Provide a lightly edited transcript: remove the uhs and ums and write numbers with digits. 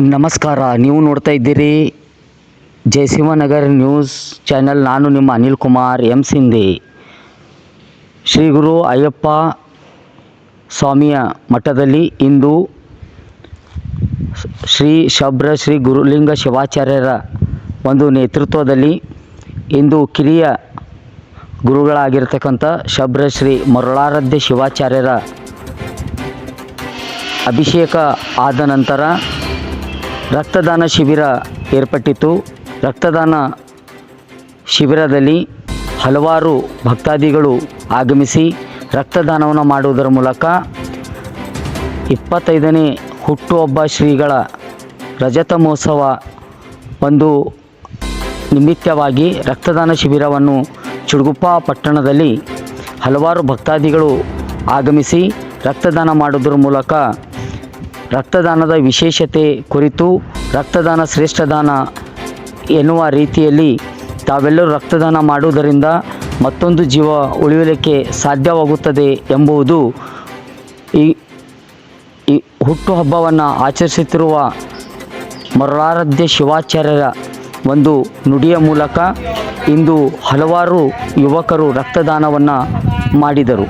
ನಮಸ್ಕಾರ. ನೀವು ನೋಡ್ತಾ ಇದ್ದೀರಿ ಜಯಸಿಂಹನಗರ್ ನ್ಯೂಸ್ ಚಾನೆಲ್. ನಾನು ನಿಮ್ಮ ಅನಿಲ್ ಕುಮಾರ್ ಎಂ ಸಿಂಧಿ. ಶ್ರೀ ಗುರು ಅಯ್ಯಪ್ಪ ಸ್ವಾಮಿಯ ಮಠದಲ್ಲಿ ಇಂದು ಶ್ರೀ ಗುರುಲಿಂಗ ಶಿವಾಚಾರ್ಯರ ಒಂದು ನೇತೃತ್ವದಲ್ಲಿ ಇಂದು ಕಿರಿಯ ಗುರುಗಳಾಗಿರ್ತಕ್ಕಂಥ ಶ್ರೀ ಮರುಳಾರಾಧ್ಯ ಶಿವಾಚಾರ್ಯರ ಅಭಿಷೇಕ ಆದ ನಂತರ ರಕ್ತದಾನ ಶಿಬಿರ ಏರ್ಪಟ್ಟಿತು. ರಕ್ತದಾನ ಶಿಬಿರದಲ್ಲಿ ಹಲವಾರು ಭಕ್ತಾದಿಗಳು ಆಗಮಿಸಿ ರಕ್ತದಾನವನ್ನು ಮಾಡುವುದರ ಮೂಲಕ 25ನೇ ಹುಟ್ಟುಹಬ್ಬ ಶ್ರೀಗಳ ರಜತ ಮಹೋತ್ಸವ ಒಂದು ನಿಮಿತ್ತವಾಗಿ ರಕ್ತದಾನ ಶಿಬಿರವನ್ನು ಚಿಡುಗುಪ್ಪ ಪಟ್ಟಣದಲ್ಲಿ ಹಲವಾರು ಭಕ್ತಾದಿಗಳು ಆಗಮಿಸಿ ರಕ್ತದಾನ ಮಾಡುವುದರ ಮೂಲಕ ರಕ್ತದಾನದ ವಿಶೇಷತೆ ಕುರಿತು ರಕ್ತದಾನ ಶ್ರೇಷ್ಠ ದಾನ ಎನ್ನುವ ರೀತಿಯಲ್ಲಿ ತಾವೆಲ್ಲರೂ ರಕ್ತದಾನ ಮಾಡುವುದರಿಂದ ಮತ್ತೊಂದು ಜೀವ ಉಳಿಯಲಿಕ್ಕೆ ಸಾಧ್ಯವಾಗುತ್ತದೆ ಎಂಬುದು ಈ ಹುಟ್ಟುಹಬ್ಬವನ್ನು ಆಚರಿಸುತ್ತಿರುವ ಮರುಳಾರಾಧ್ಯ ಶಿವಾಚಾರ್ಯರ ಒಂದು ನುಡಿಯ ಮೂಲಕ ಇಂದು ಹಲವಾರು ಯುವಕರು ರಕ್ತದಾನವನ್ನು ಮಾಡಿದರು.